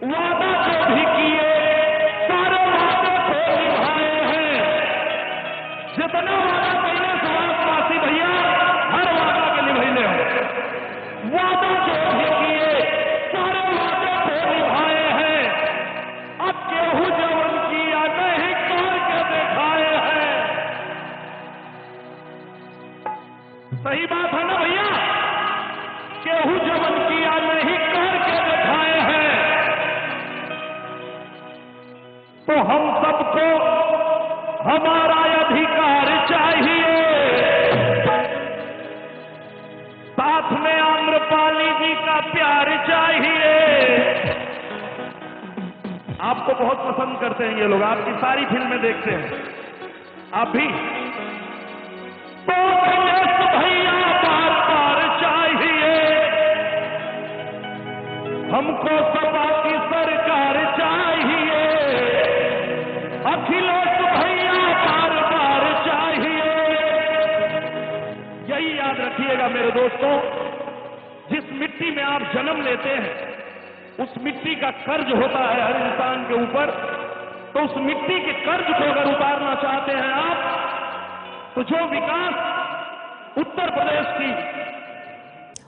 वादा जो भी किए सारे वादे को निभाए हैं। जितना वादा कहिए समाजवासी भैया हर वादा के निभाइले हो। वादा जो भी किए सारे वादे को निभाए हैं। अब केहू जवन किया नहीं करके दिखाए हैं। सही बात है ना भैया? केहू जवन किया नहीं करके दिखाए हैं। तो हम सबको हमारा अधिकार चाहिए। साथ में आम्रपाली जी का प्यार चाहिए। आपको बहुत पसंद करते हैं ये लोग, आपकी सारी फिल्में देखते हैं। आप भी तो अखिलेश भैया बार बार चाहिए। हमको सपा की सरकार चाहिए। अखिलेश भैया बार बार चाहिए। यही याद रखिएगा मेरे दोस्तों, जिस मिट्टी में आप जन्म लेते हैं उस मिट्टी का कर्ज होता है हर इंसान के ऊपर। तो उस मिट्टी के कर्ज को अगर उतारना चाहते हैं आप, तो जो विकास उत्तर प्रदेश की।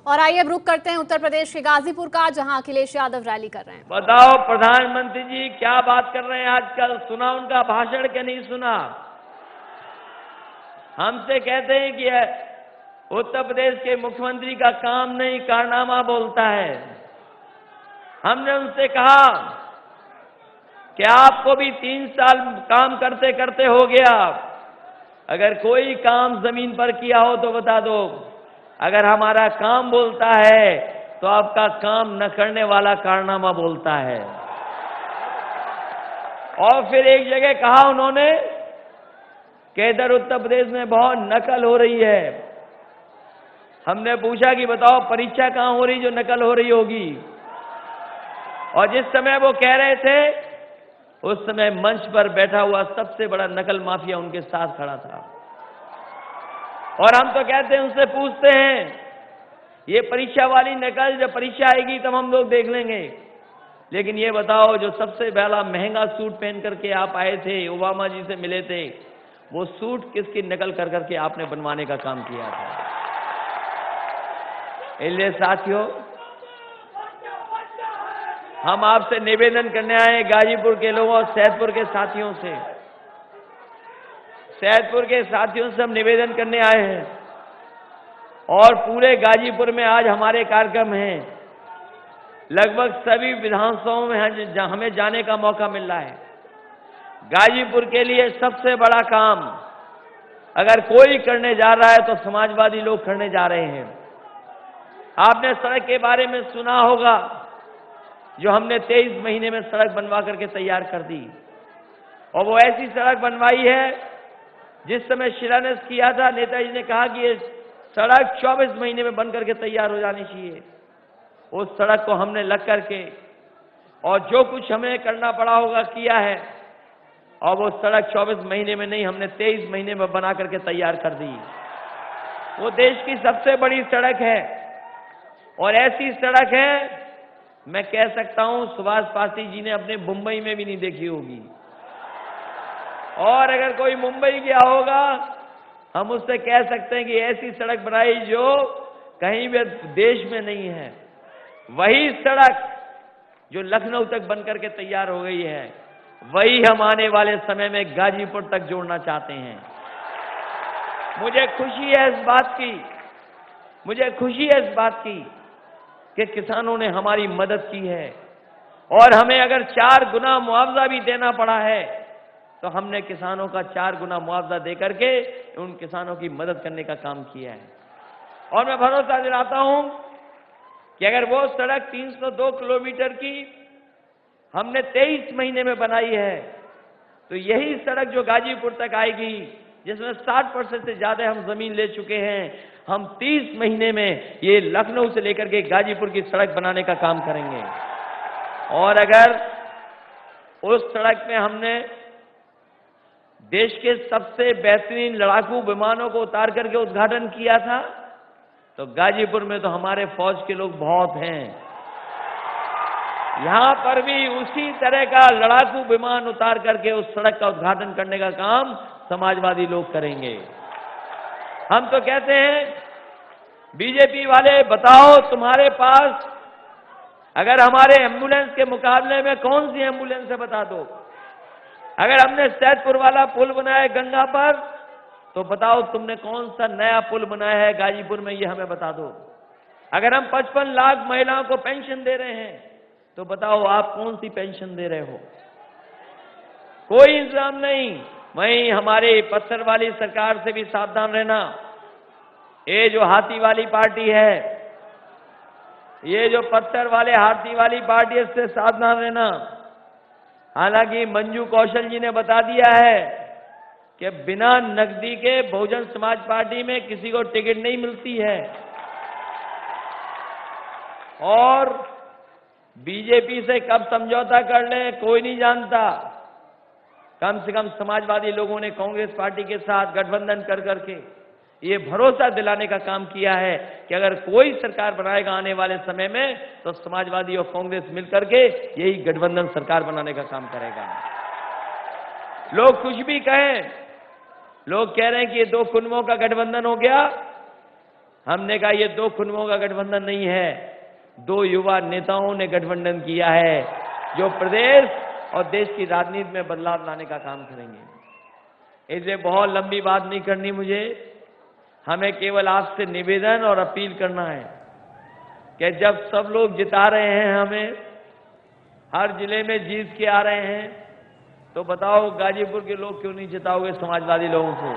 और आइए अब रुक करते हैं उत्तर प्रदेश के गाजीपुर का, जहां अखिलेश यादव रैली कर रहे हैं। बताओ प्रधानमंत्री जी क्या बात कर रहे हैं आजकल? सुना उनका भाषण के नहीं सुना? हमसे कहते हैं कि उत्तर प्रदेश के मुख्यमंत्री का काम नहीं कारनामा बोलता है। हमने उनसे कहा कि आपको भी 3 साल काम करते करते हो गया, अगर कोई काम जमीन पर किया हो तो बता दो। अगर हमारा काम बोलता है तो आपका काम न करने वाला कारनामा बोलता है। और फिर एक जगह कहा उन्होंने कि इधर उत्तर प्रदेश में बहुत नकल हो रही है। हमने पूछा कि बताओ परीक्षा कहां हो रही जो नकल हो रही होगी? और जिस समय वो कह रहे थे उस समय मंच पर बैठा हुआ सबसे बड़ा नकल माफिया उनके साथ खड़ा था। और हम तो कहते हैं, उनसे पूछते हैं, ये परीक्षा वाली नकल जब परीक्षा आएगी तब हम लोग देख लेंगे। लेकिन ये बताओ, जो सबसे पहला महंगा सूट पहन करके आप आए थे, ओबामा जी से मिले थे, वो सूट किसकी नकल कर करके आपने बनवाने का काम किया था? इसलिए साथियों, हम आपसे निवेदन करने आए गाजीपुर के लोगों और सैदपुर के साथियों से। सैदपुर के साथियों से हम निवेदन करने आए हैं और पूरे गाजीपुर में आज हमारे कार्यक्रम हैं। लगभग सभी विधानसभाओं में हमें जाने का मौका मिल रहा है। गाजीपुर के लिए सबसे बड़ा काम अगर कोई करने जा रहा है तो समाजवादी लोग करने जा रहे हैं। आपने सड़क के बारे में सुना होगा, जो हमने 23 महीने में सड़क बनवा करके तैयार कर दी। और वो ऐसी सड़क बनवाई है, जिस समय शिलान्यास किया था नेताजी ने कहा कि ये सड़क 24 महीने में बन करके तैयार हो जानी चाहिए। उस सड़क को हमने लग करके और जो कुछ हमें करना पड़ा होगा किया है। और वो सड़क 24 महीने में नहीं, हमने 23 महीने में बना करके तैयार कर दी। वो देश की सबसे बड़ी सड़क है और ऐसी सड़क है, मैं कह सकता हूं सुभाष पासी जी ने अपने मुंबई में भी नहीं देखी होगी। और अगर कोई मुंबई गया होगा, हम उससे कह सकते हैं कि ऐसी सड़क बनाई जो कहीं भी देश में नहीं है। वही सड़क जो लखनऊ तक बनकर के तैयार हो गई है, वही हम आने वाले समय में गाजीपुर तक जोड़ना चाहते हैं। मुझे खुशी है इस बात की, मुझे खुशी है इस बात की कि किसानों ने हमारी मदद की है। और हमें अगर 4 गुना मुआवजा भी देना पड़ा है तो हमने किसानों का 4 गुना मुआवजा देकर के उन किसानों की मदद करने का काम किया है। और मैं भरोसा दिलाता हूं कि अगर वो सड़क 302 किलोमीटर की हमने 23 महीने में बनाई है, तो यही सड़क जो गाजीपुर तक आएगी, जिसमें 60% से ज्यादा हम जमीन ले चुके हैं, हम 30 महीने में ये लखनऊ से लेकर के गाजीपुर की सड़क बनाने का काम करेंगे। और अगर उस सड़क में हमने देश के सबसे बेहतरीन लड़ाकू विमानों को उतार करके उद्घाटन किया था, तो गाजीपुर में तो हमारे फौज के लोग बहुत हैं। यहां पर भी उसी तरह का लड़ाकू विमान उतार करके उस सड़क का उद्घाटन करने का काम समाजवादी लोग करेंगे। हम तो कहते हैं बीजेपी वाले, बताओ तुम्हारे पास अगर हमारे एम्बुलेंस के मुकाबले में कौन सी एम्बुलेंस है, बता दो। अगर हमने सैदपुर वाला पुल बनाया गंगा पर, तो बताओ तुमने कौन सा नया पुल बनाया है गाजीपुर में, ये हमें बता दो। अगर हम 55 लाख महिलाओं को पेंशन दे रहे हैं, तो बताओ आप कौन सी पेंशन दे रहे हो? कोई इंतजाम नहीं। वहीं हमारी पत्थर वाली सरकार से भी सावधान रहना। ये जो हाथी वाली पार्टी है, ये जो पत्थर वाले हाथी वाली पार्टी है, इससे सावधान रहना। हालांकि मंजू कौशल जी ने बता दिया है कि बिना नकदी के बहुजन समाज पार्टी में किसी को टिकट नहीं मिलती है, और बीजेपी से कब समझौता कर लें कोई नहीं जानता। कम से कम समाजवादी लोगों ने कांग्रेस पार्टी के साथ गठबंधन कर करके ये भरोसा दिलाने का काम किया है कि अगर कोई सरकार बनाएगा आने वाले समय में, तो समाजवादी और कांग्रेस मिलकर के यही गठबंधन सरकार बनाने का काम करेगा। लोग कुछ भी कहें, लोग कह रहे हैं कि ये दो कुनबों का गठबंधन हो गया। हमने कहा ये दो कुनबों का गठबंधन नहीं है, दो युवा नेताओं ने गठबंधन किया है, जो प्रदेश और देश की राजनीति में बदलाव लाने का काम करेंगे। इसलिए बहुत लंबी बात नहीं करनी मुझे, हमें केवल आपसे निवेदन और अपील करना है कि जब सब लोग जिता रहे हैं, हमें हर जिले में जीत के आ रहे हैं, तो बताओ गाजीपुर के लोग क्यों नहीं जिताओगे समाजवादी लोगों को?